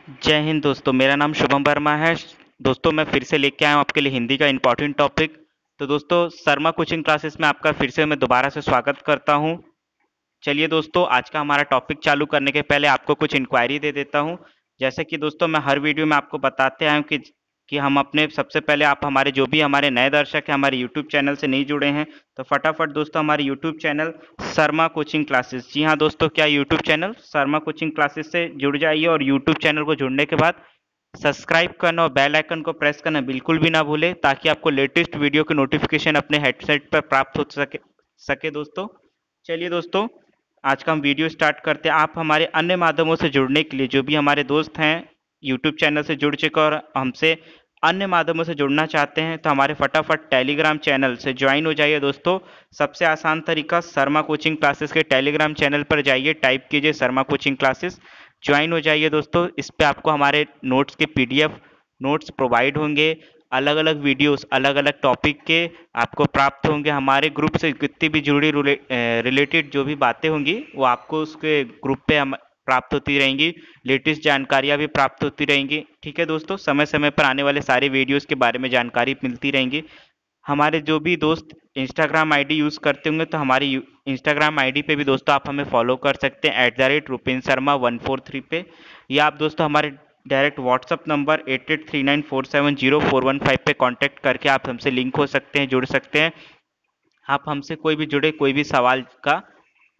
जय हिंद दोस्तों, मेरा नाम शुभम वर्मा है। दोस्तों मैं फिर से लेके आया हूँ आपके लिए हिंदी का इम्पोर्टेंट टॉपिक। तो दोस्तों शर्मा कोचिंग क्लासेस में आपका फिर से मैं दोबारा से स्वागत करता हूँ। चलिए दोस्तों, आज का हमारा टॉपिक चालू करने के पहले आपको कुछ इंक्वायरी दे देता हूँ। जैसे कि दोस्तों मैं हर वीडियो में आपको बताते आया हूँ कि हम अपने सबसे पहले आप हमारे जो भी हमारे नए दर्शक हैं हमारे यूट्यूब चैनल से नहीं जुड़े हैं तो फटाफट दोस्तों हमारे YouTube channel Sharma coaching classes, जी हाँ दोस्तों, क्या YouTube channel Sharma coaching classes से जुड़ जाइए और यूट्यूब चैनल को जुड़ने के बाद सब्सक्राइब करना और बेल आइकन को प्रेस करना बिल्कुल भी ना भूलें, ताकि आपको लेटेस्ट वीडियो की नोटिफिकेशन अपने हेडसेट पर प्राप्त हो सके दोस्तों। चलिए दोस्तों, आज का हम वीडियो स्टार्ट करते हैं। आप हमारे अन्य माध्यमों से जुड़ने के लिए जो भी हमारे दोस्त हैं यूट्यूब चैनल से जुड़ चुके और हमसे अन्य माध्यमों से जुड़ना चाहते हैं तो हमारे फटाफट टेलीग्राम चैनल से ज्वाइन हो जाइए दोस्तों। सबसे आसान तरीका शर्मा कोचिंग क्लासेस के टेलीग्राम चैनल पर जाइए, टाइप कीजिए शर्मा कोचिंग क्लासेस, ज्वाइन हो जाइए दोस्तों। इस पे आपको हमारे नोट्स के पीडीएफ नोट्स प्रोवाइड होंगे, अलग अलग वीडियोस अलग अलग टॉपिक के आपको प्राप्त होंगे। हमारे ग्रुप से कितनी भी जुड़ी रिलेटेड जो भी बातें होंगी वो आपको उसके ग्रुप पे हम प्राप्त होती रहेंगी। लेटेस्ट जानकारियाँ भी प्राप्त होती रहेंगी। ठीक है दोस्तों, समय समय पर आने वाले सारे वीडियोस के बारे में जानकारी मिलती रहेंगी। हमारे जो भी दोस्त इंस्टाग्राम आईडी यूज़ करते होंगे तो हमारी इंस्टाग्राम आईडी पे भी दोस्तों आप हमें फॉलो कर सकते हैं @rupenshर्मा143 पे, या आप दोस्तों हमारे डायरेक्ट व्हाट्सअप नंबर 8839470415 पे कांटेक्ट करके आप हमसे लिंक हो सकते हैं, जुड़ सकते हैं। आप हमसे कोई भी जुड़े कोई भी सवाल का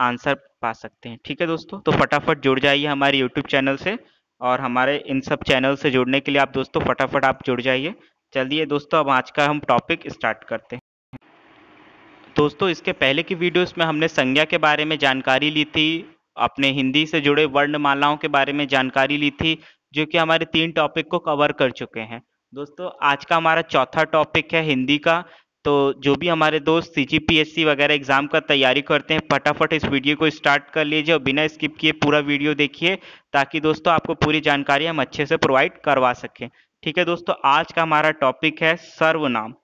आंसर पा सकते हैं। ठीक है दोस्तों, तो फटाफट जुड़ जाइए हमारे यूट्यूब चैनल से और हमारे इन सब चैनल से जुड़ने के लिए आप दोस्तों फटाफट आप जुड़ जाइए। चलिए दोस्तों, अब आज का हम टॉपिक स्टार्ट करते हैं। दोस्तों इसके पहले की वीडियोस में हमने संज्ञा के बारे में जानकारी ली थी, अपने हिंदी से जुड़े वर्णमालाओं के बारे में जानकारी ली थी, जो कि हमारे 3 टॉपिक को कवर कर चुके हैं। दोस्तों आज का हमारा चौथा टॉपिक है हिंदी का। तो जो भी हमारे दोस्त सीजीपीएससी वगैरह एग्जाम का तैयारी करते हैं फटाफट इस वीडियो को स्टार्ट कर लीजिए और बिना स्किप किए पूरा वीडियो देखिए, ताकि दोस्तों आपको पूरी जानकारी हम अच्छे से प्रोवाइड करवा सकें। ठीक है दोस्तों, आज का हमारा टॉपिक है सर्वनाम।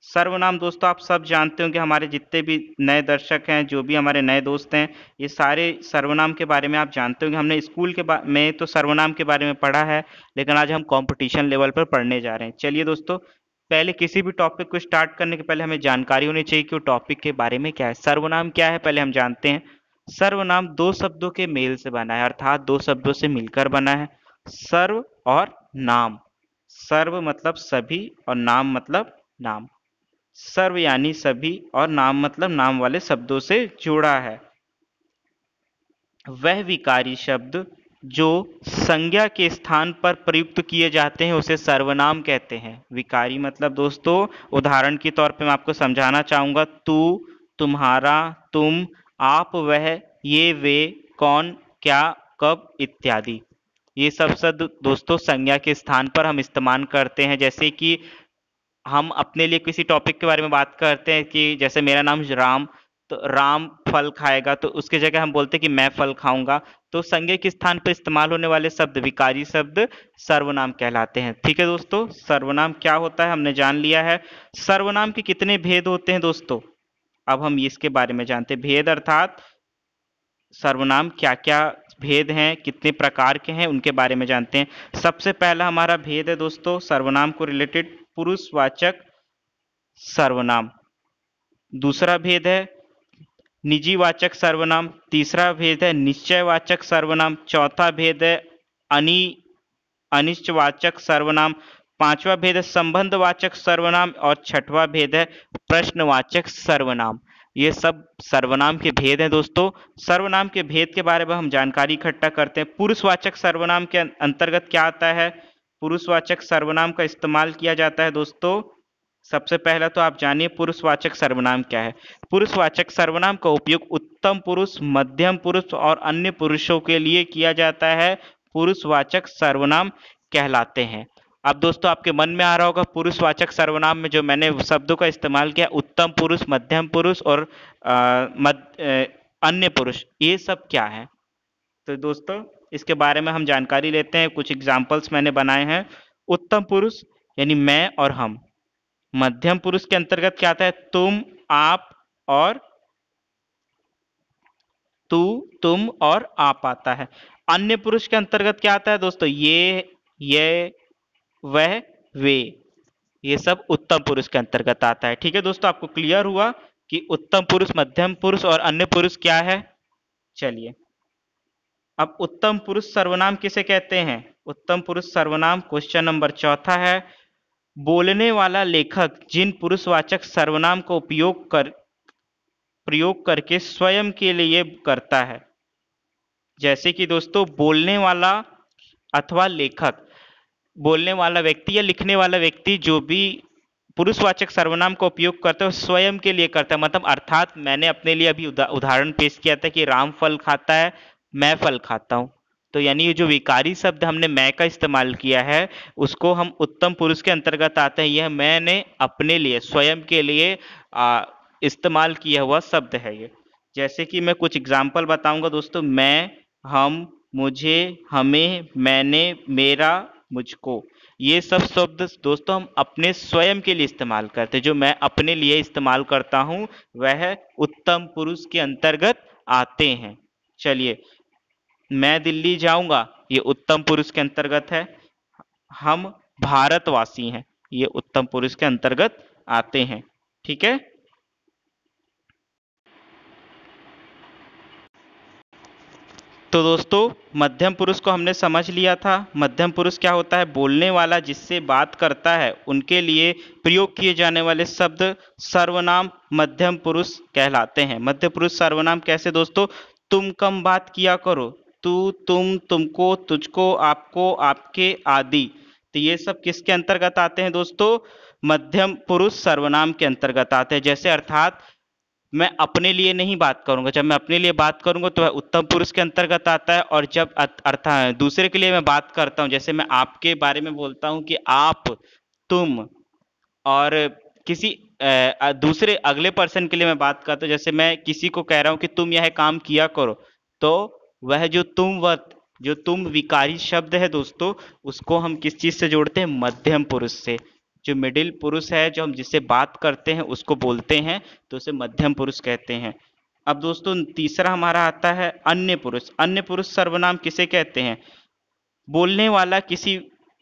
सर्वनाम दोस्तों आप सब जानते होंगे, हमारे जितने भी नए दर्शक हैं जो भी हमारे नए दोस्त हैं ये सारे सर्वनाम के बारे में आप जानते होंगे। हमने स्कूल में तो सर्वनाम के बारे में पढ़ा है, लेकिन आज हम कंपटीशन लेवल पर पढ़ने जा रहे हैं। चलिए दोस्तों, पहले किसी भी टॉपिक को स्टार्ट करने के पहले हमें जानकारी होनी चाहिए कि वो टॉपिक के बारे में क्या है। सर्वनाम क्या है पहले हम जानते हैं। सर्वनाम दो शब्दों के मेल से बना है, अर्थात दो शब्दों से मिलकर बना है। सर्व और नाम। सर्व मतलब सभी और नाम मतलब नाम। सर्व यानी सभी और नाम मतलब नाम वाले शब्दों से जुड़ा है। वह विकारी शब्द जो संज्ञा के स्थान पर प्रयुक्त किए जाते हैं उसे सर्वनाम कहते हैं। विकारी मतलब दोस्तों, उदाहरण के तौर पे मैं आपको समझाना चाहूंगा, तू, तुम्हारा, तुम, आप, वह, ये, वे, कौन, क्या, कब इत्यादि। ये सब शब्द दोस्तों संज्ञा के स्थान पर हम इस्तेमाल करते हैं। जैसे कि हम अपने लिए किसी टॉपिक के बारे में बात करते हैं कि जैसे मेरा नाम राम, तो राम फल खाएगा, तो उसकी जगह हम बोलते हैं कि मैं फल खाऊंगा। तो संज्ञा के स्थान पर इस्तेमाल होने वाले शब्द विकारी शब्द सर्वनाम कहलाते हैं। ठीक है दोस्तों, सर्वनाम क्या होता है हमने जान लिया है। सर्वनाम के कितने भेद होते हैं दोस्तों, अब हम इसके बारे में जानते हैं। भेद अर्थात सर्वनाम क्या क्या भेद हैं, कितने प्रकार के हैं, उनके बारे में जानते हैं। सबसे पहला हमारा भेद है दोस्तों सर्वनाम को रिलेटेड, पुरुषवाचक सर्वनाम। दूसरा भेद है निजीवाचक सर्वनाम। तीसरा भेद है निश्चयवाचक सर्वनाम। चौथा भेद है अनि अनिश्चयवाचक सर्वनाम। पांचवा भेद है संबंधवाचक सर्वनाम और छठवां भेद है प्रश्नवाचक सर्वनाम। ये सब सर्वनाम के भेद हैं दोस्तों। सर्वनाम के भेद के बारे में हम जानकारी इकट्ठा करते हैं। पुरुषवाचक सर्वनाम के अंतर्गत क्या आता है। पुरुषवाचक सर्वनाम का इस्तेमाल किया जाता है दोस्तों। सबसे पहला तो आप जानिए पुरुषवाचक सर्वनाम क्या है। पुरुषवाचक सर्वनाम का उपयोग उत्तम पुरुष, मध्यम पुरुष और अन्य पुरुषों के लिए किया जाता है। पुरुषवाचक सर्वनाम कहलाते हैं। अब दोस्तों आपके मन में आ रहा होगा पुरुषवाचक सर्वनाम में जो मैंने शब्दों का इस्तेमाल किया, उत्तम पुरुष, मध्यम पुरुष और अन्य पुरुष, ये सब क्या है। तो दोस्तों इसके बारे में हम जानकारी लेते हैं। कुछ एग्जाम्पल्स मैंने बनाए हैं। उत्तम पुरुष यानी मैं और हम। मध्यम पुरुष के अंतर्गत क्या आता है, तुम, आप और तू, तुम और आप आता है। अन्य पुरुष के अंतर्गत क्या आता है दोस्तों? ये, वह, वे, ये सब उत्तम पुरुष के अंतर्गत आता है। ठीक है दोस्तों, आपको क्लियर हुआ कि उत्तम पुरुष, मध्यम पुरुष और अन्य पुरुष क्या है? चलिए, अब उत्तम पुरुष सर्वनाम किसे कहते हैं? उत्तम पुरुष सर्वनाम क्वेश्चन नंबर चौथा है, बोलने वाला लेखक जिन पुरुषवाचक सर्वनाम का प्रयोग करके स्वयं के लिए करता है। जैसे कि दोस्तों, बोलने वाला अथवा लेखक, बोलने वाला व्यक्ति या लिखने वाला व्यक्ति जो भी पुरुषवाचक सर्वनाम का उपयोग करता है स्वयं के लिए करता है। मतलब अर्थात मैंने अपने लिए अभी उदाहरण पेश किया था कि राम फल खाता है, मैं फल खाता हूं। तो यानी ये जो विकारी शब्द हमने मैं का इस्तेमाल किया है उसको हम उत्तम पुरुष के अंतर्गत आते हैं। यह मैंने अपने लिए, स्वयं के लिए इस्तेमाल किया हुआ शब्द है ये। जैसे कि मैं कुछ एग्जाम्पल बताऊंगा दोस्तों, मैं, हम, मुझे, हमें, मैंने, मेरा, मुझको, ये सब शब्द दोस्तों हम अपने स्वयं के लिए इस्तेमाल करते हैं। जो मैं अपने लिए इस्तेमाल करता हूं वह उत्तम पुरुष के अंतर्गत आते हैं। चलिए, मैं दिल्ली जाऊंगा, ये उत्तम पुरुष के अंतर्गत है। हम भारतवासी हैं, ये उत्तम पुरुष के अंतर्गत आते हैं। ठीक है, तो दोस्तों मध्यम पुरुष को हमने समझ लिया था। मध्यम पुरुष क्या होता है? बोलने वाला जिससे बात करता है उनके लिए प्रयोग किए जाने वाले शब्द सर्वनाम मध्यम पुरुष कहलाते हैं। मध्य पुरुष सर्वनाम कैसे दोस्तों? तुम कम बात किया करो, तू, तुम, तुमको, तुझको, आपको, आपके आदि। तो ये सब किसके अंतर्गत आते हैं दोस्तों? मध्यम पुरुष सर्वनाम के अंतर्गत आते हैं। जैसे अर्थात मैं अपने लिए नहीं बात करूंगा, जब मैं अपने लिए बात करूंगा तो वह उत्तम पुरुष के अंतर्गत आता है। और जब अर्थात दूसरे के लिए मैं बात करता हूं, जैसे मैं आपके बारे में बोलता हूं कि आप, तुम, और किसी दूसरे अगले पर्सन के लिए मैं बात करता हूं, जैसे मैं किसी को कह रहा हूं कि तुम यह काम किया करो, तो वह जो तुम विकारी शब्द है दोस्तों, उसको हम किस चीज से जोड़ते हैं? मध्यम पुरुष से। जो मिडिल पुरुष है, जो हम जिससे बात करते हैं उसको बोलते हैं, तो उसे मध्यम पुरुष कहते हैं। अब दोस्तों तीसरा हमारा आता है अन्य पुरुष। अन्य पुरुष सर्वनाम किसे कहते हैं? बोलने वाला किसी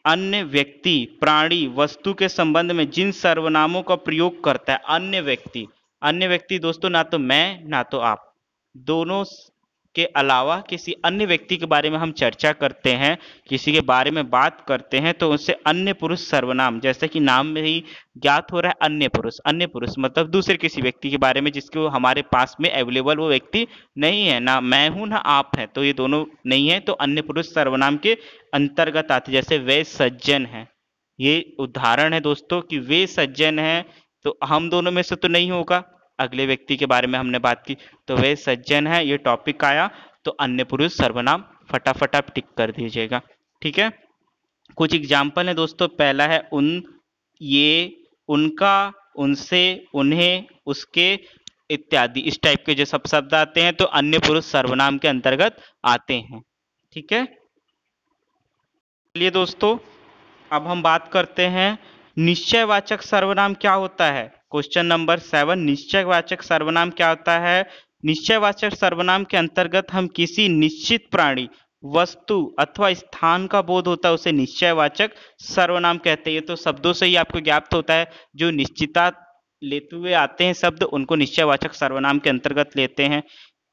अन्य व्यक्ति, प्राणी, वस्तु के संबंध में जिन सर्वनामों का प्रयोग करता है। अन्य व्यक्ति दोस्तों ना तो मैं ना तो आप, दोनों के अलावा किसी अन्य व्यक्ति के बारे में हम चर्चा करते हैं, किसी के बारे में बात करते हैं, तो उससे अन्य पुरुष सर्वनाम, जैसे कि नाम में ही ज्ञात हो रहा है अन्य पुरुष। अन्य पुरुष मतलब दूसरे किसी व्यक्ति के बारे में जिसको हमारे पास में अवेलेबल वो व्यक्ति नहीं है, ना मैं हूं ना आप हैं, तो ये दोनों नहीं है, तो अन्य पुरुष सर्वनाम के अंतर्गत आते। जैसे वे सज्जन है, ये उदाहरण है दोस्तों कि वे सज्जन है, तो हम दोनों में से तो नहीं होगा, अगले व्यक्ति के बारे में हमने बात की, तो वे सज्जन है, ये टॉपिक आया, तो अन्य पुरुष सर्वनाम फटाफट आप टिक कर दीजिएगा। ठीक है, कुछ एग्जाम्पल है दोस्तों। पहला है उन, ये, उनका, उनसे, उन्हें, उसके इत्यादि। इस टाइप के जो सब शब्द आते हैं तो अन्य पुरुष सर्वनाम के अंतर्गत आते हैं। ठीक है, चलिए दोस्तों अब हम बात करते हैं निश्चयवाचक सर्वनाम क्या होता है। क्वेश्चन नंबर 7, निश्चयवाचक सर्वनाम क्या होता है? निश्चयवाचक सर्वनाम के अंतर्गत हम किसी निश्चित प्राणी, वस्तु अथवा स्थान का बोध होता है, उसे निश्चयवाचक सर्वनाम कहते हैं। ये तो शब्दों से ही आपको ज्ञात होता है, जो निश्चितता लेते हुए आते हैं शब्द उनको निश्चयवाचक सर्वनाम के अंतर्गत लेते हैं।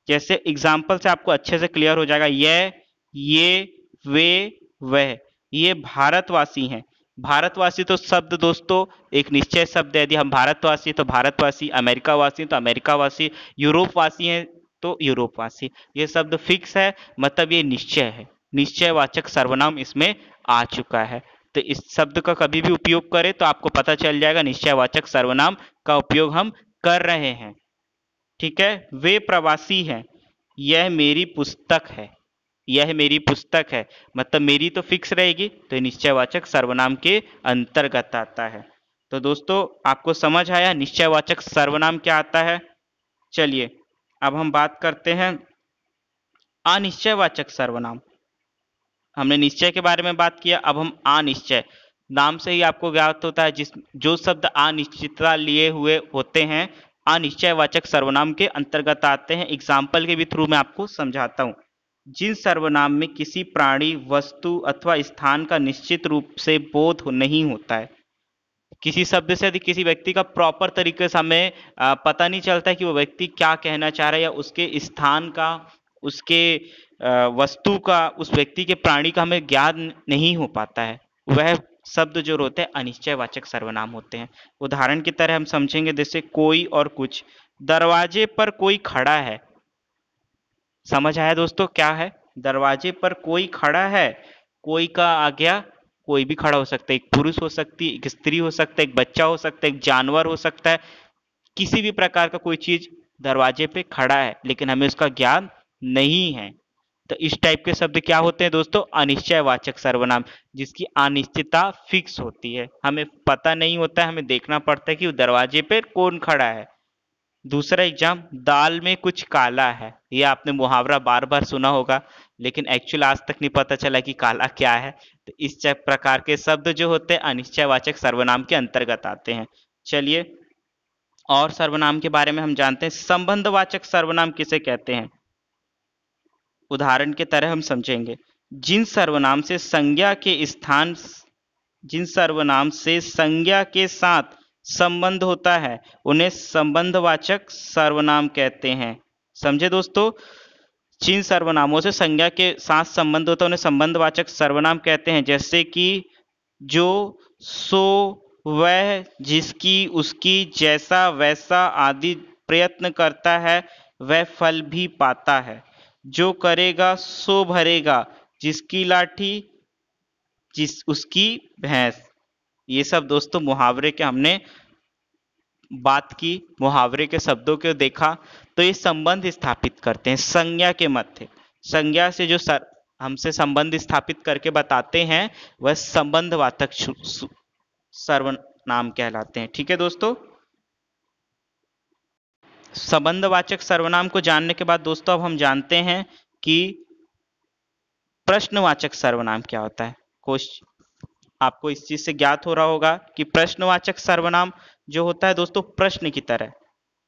जैसे एग्जाम्पल से आपको अच्छे से क्लियर हो जाएगा, यह, ये, वे, वह, ये भारतवासी हैं। भारतवासी तो शब्द दोस्तों एक निश्चय शब्द है। यदि हम भारतवासी तो भारतवासी, अमेरिकावासी तो अमेरिकावासी, यूरोपवासी हैं तो यूरोपवासी, ये शब्द फिक्स है, मतलब ये निश्चय है। निश्चयवाचक सर्वनाम इसमें आ चुका है। तो इस शब्द का कभी भी उपयोग करें तो आपको पता चल जाएगा निश्चयवाचक सर्वनाम का उपयोग हम कर रहे हैं। ठीक है, वे प्रवासी हैं, यह मेरी पुस्तक है, यह मेरी पुस्तक है, मतलब मेरी तो फिक्स रहेगी, तो निश्चयवाचक सर्वनाम के अंतर्गत आता है। तो दोस्तों आपको समझ आया निश्चयवाचक सर्वनाम क्या आता है। चलिए अब हम बात करते हैं अनिश्चयवाचक सर्वनाम। हमने निश्चय के बारे में बात किया, अब हम अनिश्चय, नाम से ही आपको ज्ञात होता है जो शब्द अनिश्चितता लिए हुए होते हैं अनिश्चयवाचक सर्वनाम के अंतर्गत आते हैं। एग्जाम्पल के भी थ्रू मैं आपको समझाता हूं। जिन सर्वनाम में किसी प्राणी, वस्तु अथवा स्थान का निश्चित रूप से बोध नहीं होता है। किसी शब्द से यदि किसी व्यक्ति का प्रॉपर तरीके से हमें पता नहीं चलता है कि वो व्यक्ति क्या कहना चाह रहा है, या उसके स्थान का, उसके वस्तु का, उस व्यक्ति के प्राणी का हमें ज्ञान नहीं हो पाता है, वह शब्द जो होते हैं अनिश्चयवाचक सर्वनाम होते हैं। उदाहरण की तरह हम समझेंगे, जैसे कोई और कुछ। दरवाजे पर कोई खड़ा है। समझ आया दोस्तों क्या है? दरवाजे पर कोई खड़ा है। कोई का आ गया, कोई भी खड़ा हो सकता है, एक पुरुष हो सकती है, एक स्त्री हो सकता है, एक बच्चा हो सकता है, एक जानवर हो सकता है, किसी भी प्रकार का कोई चीज दरवाजे पे खड़ा है, लेकिन हमें उसका ज्ञान नहीं है। तो इस टाइप के शब्द क्या होते हैं दोस्तों? अनिश्चयवाचक सर्वनाम, जिसकी अनिश्चितता फिक्स होती है, हमें पता नहीं होता है, हमें देखना पड़ता है कि दरवाजे पे कौन खड़ा है। दूसरा एग्जाम, दाल में कुछ काला है। ये आपने मुहावरा बार बार सुना होगा, लेकिन एक्चुअल आज तक नहीं पता चला कि काला क्या है। तो इस प्रकार के शब्द जो होते हैं अनिश्चयवाचक सर्वनाम के अंतर्गत आते हैं। चलिए और सर्वनाम के बारे में हम जानते हैं। संबंधवाचक सर्वनाम किसे कहते हैं? उदाहरण के तरह हम समझेंगे, जिन सर्वनाम से संज्ञा के स्थान, जिन सर्वनाम से संज्ञा के साथ संबंध होता है उन्हें संबंधवाचक सर्वनाम कहते हैं। समझे दोस्तों? जिन सर्वनामों से संज्ञा के साथ संबंध होता है उन्हें संबंधवाचक सर्वनाम कहते हैं। जैसे कि जो, सो, वह, जिसकी, उसकी, जैसा, वैसा आदि प्रयत्न करता है वह फल भी पाता है। जो करेगा सो भरेगा, जिसकी लाठी, जिस उसकी भैंस। ये सब दोस्तों मुहावरे के हमने बात की, मुहावरे के शब्दों को देखा, तो ये संबंध स्थापित करते हैं संज्ञा के मध्य। संज्ञा से जो हमसे संबंध स्थापित करके बताते हैं वह संबंधवाचक सर्वनाम कहलाते हैं। ठीक है दोस्तों? संबंधवाचक सर्वनाम को जानने के बाद दोस्तों अब हम जानते हैं कि प्रश्नवाचक सर्वनाम क्या होता है। आपको इस चीज से ज्ञात हो रहा होगा कि प्रश्नवाचक सर्वनाम जो होता है दोस्तों प्रश्न की तरह,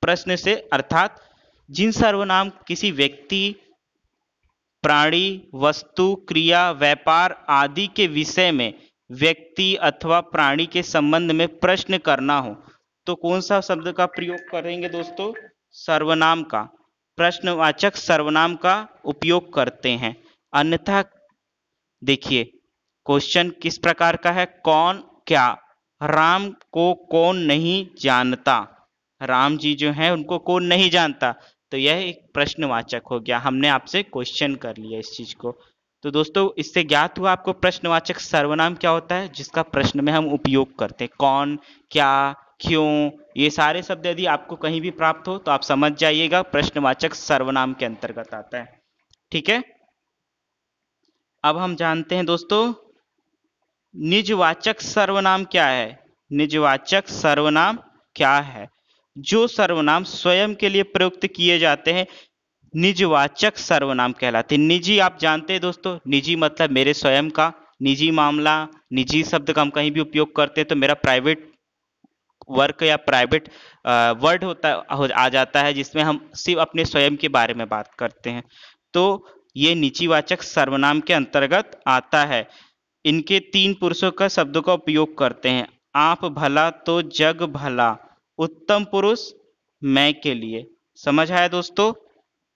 प्रश्न से, अर्थात जिन सर्वनाम किसी व्यक्ति, प्राणी, वस्तु, क्रिया, व्यापार आदि के विषय में व्यक्ति अथवा प्राणी के संबंध में प्रश्न करना हो, तो कौन सा शब्द का प्रयोग करेंगे दोस्तों? सर्वनाम का, प्रश्नवाचक सर्वनाम का उपयोग करते हैं। अन्यथा देखिए क्वेश्चन किस प्रकार का है, कौन, क्या, राम को कौन नहीं जानता, राम जी जो है उनको कौन नहीं जानता, तो यह एक प्रश्नवाचक हो गया, हमने आपसे क्वेश्चन कर लिया इस चीज को। तो दोस्तों इससे ज्ञात हुआ आपको प्रश्नवाचक सर्वनाम क्या होता है, जिसका प्रश्न में हम उपयोग करते हैं। कौन, क्या, क्यों, ये सारे शब्द यदि आपको कहीं भी प्राप्त हो तो आप समझ जाइएगा प्रश्नवाचक सर्वनाम के अंतर्गत आता है। ठीक है? अब हम जानते हैं दोस्तों निजवाचक सर्वनाम क्या है। निजवाचक सर्वनाम क्या है? जो सर्वनाम स्वयं के लिए प्रयुक्त किए जाते हैं निजवाचक सर्वनाम कहलाते हैं। निजी आप जानते हैं दोस्तों, निजी मतलब मेरे स्वयं का, निजी मामला, निजी शब्द का हम कहीं भी उपयोग करते हैं तो मेरा प्राइवेट वर्क या प्राइवेट वर्ड आ जाता है, जिसमें हम सिर्फ अपने स्वयं के बारे में बात करते हैं, तो ये निजीवाचक सर्वनाम के अंतर्गत आता है। इनके तीन पुरुषों का शब्दों का उपयोग करते हैं। आप भला तो जग भला, उत्तम पुरुष मैं के लिए। समझ आया दोस्तों?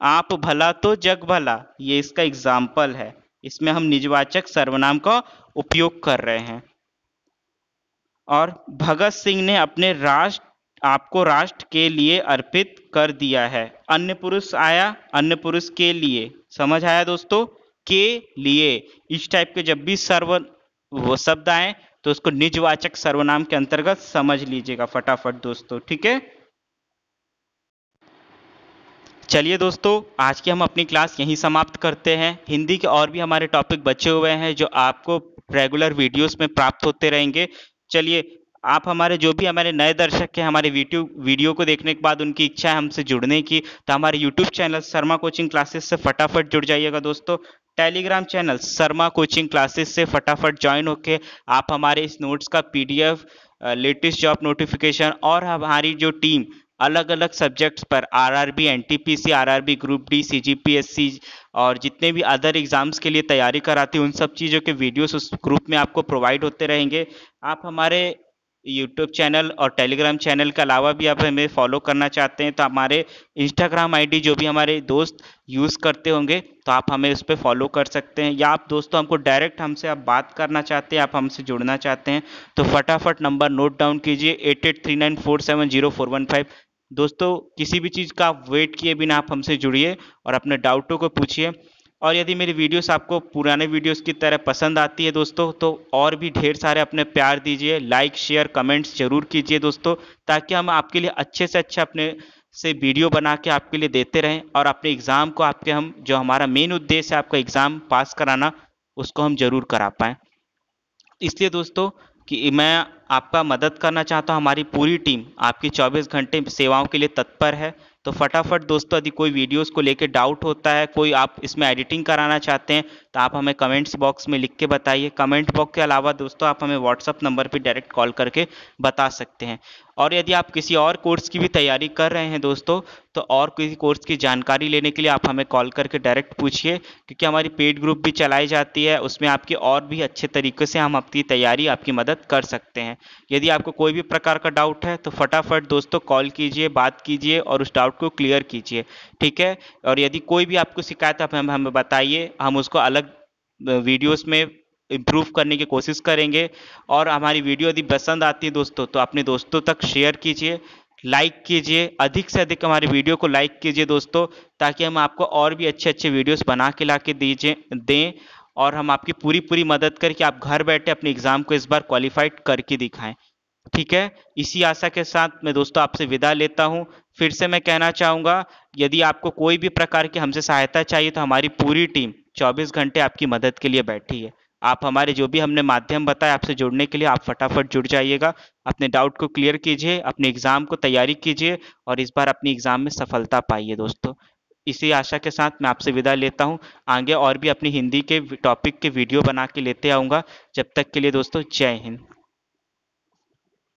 आप भला तो जग भला, ये इसका एग्जाम्पल है, इसमें हम निजवाचक सर्वनाम का उपयोग कर रहे हैं। और भगत सिंह ने अपने राष्ट्र, आपको राष्ट्र के लिए अर्पित कर दिया है। अन्य पुरुष आया, अन्य पुरुष के लिए। समझ आया दोस्तों? के लिए। इस टाइप के जब भी वो शब्द आए तो उसको निजवाचक सर्वनाम के अंतर्गत समझ लीजिएगा फटाफट दोस्तों। ठीक है? चलिए दोस्तों आज की हम अपनी क्लास यहीं समाप्त करते हैं। हिंदी के और भी हमारे टॉपिक बचे हुए हैं जो आपको रेगुलर वीडियोस में प्राप्त होते रहेंगे। चलिए आप हमारे जो भी हमारे नए दर्शक हैं, हमारे वीडियो को देखने के बाद उनकी इच्छा है हमसे जुड़ने की, तो हमारे YouTube channel Sharma coaching classes से फटाफट जुड़ जाइएगा दोस्तों। Telegram channel Sharma coaching classes से फटाफट ज्वाइन होके आप हमारे इस नोट्स का PDF, लेटेस्ट जॉब नोटिफिकेशन और हमारी जो टीम अलग अलग सब्जेक्ट्स पर RRB, NTPC, RRB group D, CGPSC और जितने भी अदर एग्जाम्स के लिए तैयारी कराती है उन सब चीज़ों के वीडियोस उस ग्रुप में आपको प्रोवाइड होते रहेंगे। आप हमारे यूट्यूब चैनल और टेलीग्राम चैनल के अलावा भी आप हमें फॉलो करना चाहते हैं तो हमारे इंस्टाग्राम आईडी जो भी हमारे दोस्त यूज़ करते होंगे तो आप हमें उस पर फॉलो कर सकते हैं, या आप दोस्तों हमको डायरेक्ट हमसे आप बात करना चाहते हैं, आप हमसे जुड़ना चाहते हैं तो फटाफट नंबर नोट डाउन कीजिए 8839470415। दोस्तों किसी भी चीज़ का आप वेट किए बिना आप हमसे जुड़िए और अपने डाउटों को पूछिए। और यदि मेरी वीडियोस आपको पुराने वीडियोस की तरह पसंद आती है दोस्तों तो और भी ढेर सारे अपने प्यार दीजिए, लाइक शेयर कमेंट्स जरूर कीजिए दोस्तों, ताकि हम आपके लिए अच्छे से अच्छा अपने से वीडियो बना के आपके लिए देते रहें और अपने एग्ज़ाम को आपके हम जो हमारा मेन उद्देश्य है आपका एग्ज़ाम पास कराना उसको हम जरूर करा पाएँ। इसलिए दोस्तों कि मैं आपका मदद करना चाहता हूँ, हमारी पूरी टीम आपकी 24 घंटे सेवाओं के लिए तत्पर है। तो फटाफट दोस्तों यदि कोई वीडियोस को लेकर डाउट होता है, कोई आप इसमें एडिटिंग कराना चाहते हैं तो आप हमें कमेंट्स बॉक्स में लिख के बताइए। कमेंट बॉक्स के अलावा दोस्तों आप हमें व्हाट्सअप नंबर पर डायरेक्ट कॉल करके बता सकते हैं। और यदि आप किसी और कोर्स की भी तैयारी कर रहे हैं दोस्तों तो और किसी कोर्स की जानकारी लेने के लिए आप हमें कॉल करके डायरेक्ट पूछिए, क्योंकि हमारी पेड ग्रुप भी चलाई जाती है, उसमें आपकी और भी अच्छे तरीके से हम आपकी तैयारी आपकी मदद कर सकते हैं। यदि आपको कोई भी प्रकार का डाउट है तो फटाफट दोस्तों कॉल कीजिए, बात कीजिए और उस डाउट को क्लियर कीजिए, ठीक है। और यदि कोई भी आपको शिकायत आप हमें बताइए, हम उसको अलग वीडियोस में इम्प्रूव करने की कोशिश करेंगे। और हमारी वीडियो यदि पसंद आती है दोस्तों तो अपने दोस्तों तक शेयर कीजिए, लाइक कीजिए, अधिक से अधिक हमारी वीडियो को लाइक कीजिए दोस्तों, ताकि हम आपको और भी अच्छे अच्छे वीडियोस बना के ला के दीजिए दें और हम आपकी पूरी पूरी मदद करके आप घर बैठे अपने एग्ज़ाम को इस बार क्वालिफाइड करके दिखाएं, ठीक है। इसी आशा के साथ मैं दोस्तों आपसे विदा लेता हूं। फिर से मैं कहना चाहूँगा, यदि आपको कोई भी प्रकार की हमसे सहायता चाहिए तो हमारी पूरी टीम 24 घंटे आपकी मदद के लिए बैठी है। आप हमारे जो भी हमने माध्यम बताया आपसे जुड़ने के लिए आप फटाफट जुड़ जाइएगा, अपने डाउट को क्लियर कीजिए, अपने एग्ज़ाम को तैयारी कीजिए और इस बार अपनी एग्ज़ाम में सफलता पाइए दोस्तों। इसी आशा के साथ मैं आपसे विदा लेता हूं। आगे और भी अपनी हिंदी के टॉपिक के वीडियो बना के लेते आऊँगा। जब तक के लिए दोस्तों जय हिंद।